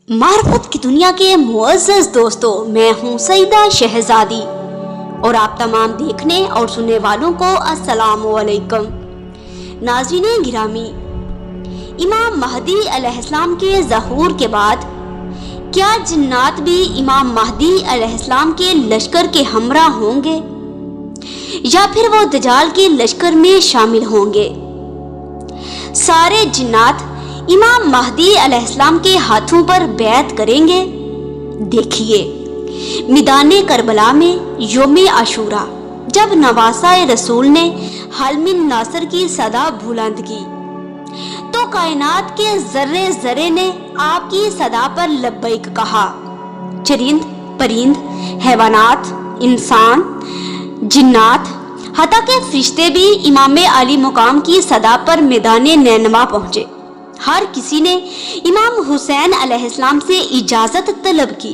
मार्फत की दुनिया के मुअज़्ज़ज़ दोस्तों, मैं हूँ सईदा शहज़ादी और आप तमाम देखने और सुनने वालों को अस्सलामु अलैकुम। नाज़रीन गिरामी, इमाम महदी अलैहिस्सलाम के ज़हूर के बाद क्या जिन्नात भी इमाम महदी अलैहिस्सलाम के लश्कर के हमरा होंगे या फिर वो दज्जाल के लश्कर में शामिल होंगे? सारे जिन्नात इमाम महदी अलैहिस्सलाम के हाथों पर बैत करेंगे। देखिए, मैदाने करबला में योमे आशूरा जब नवासा रसूल ने हल मिन नासर की सदा बुलंद की तो कायनात के जर्रे जर्रे ने आपकी सदा पर लब्बैक कहा। चरिंद परिंद, हैवानात, इंसान, जिन्नात, हत्ता के फरिश्ते भी इमाम अली मुकाम की सदा पर मैदाने नैनवा पहुंचे। हर किसी ने इमाम हुसैन अलैहिस्सलाम से इजाजत तलब की,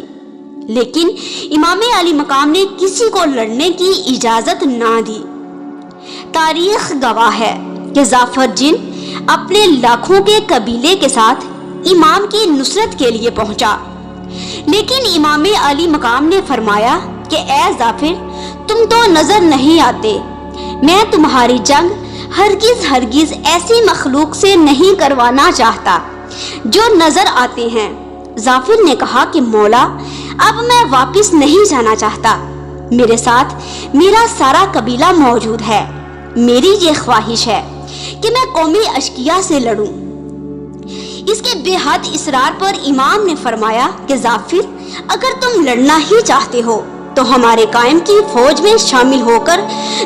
लेकिन इमाम अली मकाम ने किसी को लड़ने की इजाजत ना दी। तारीख गवाह है कि जाफर जिन अपने लाखों के कबीले के साथ इमाम की नुसरत के लिए पहुंचा, लेकिन इमाम अली मकाम ने फरमाया कि ए जाफिर, तुम तो नजर नहीं आते, मैं तुम्हारी जंग हरगिज हरगिज ऐसी मखलूक से नहीं करवाना चाहता जो नजर आते हैं। जाफिर ने कहा कि मौला, अब मैं वापस नहीं जाना चाहता, मेरे साथ मेरा सारा कबीला मौजूद है। मेरी ये ख्वाहिश है कि मैं कौमी अशकिया से लड़ूं। इसके बेहद इसरार पर इमाम ने फरमाया कि जाफिर, अगर तुम लड़ना ही चाहते हो तो हमारे कायम की फौज में शामिल होकर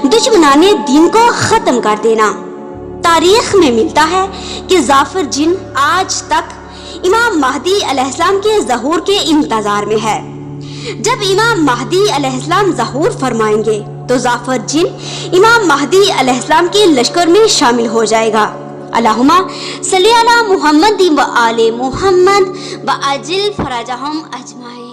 दुश्मनाने दीन को खत्म कर देना। तारीख में मिलता है कि जाफर जिन आज तक इमाम महदी अलैहिस्सलाम के ज़हूर के इंतजार में है। जब इमाम महदी अलैहिस्सलाम ज़हूर फरमाएंगे तो जाफर जिन इमाम महदी अलैहिस्सलाम के लश्कर में शामिल हो जाएगा। अल्लाहुम्मा सल्ली अला मुहम्मद व आले मुहम्मद व अजिल फरजहुम अजमाइन।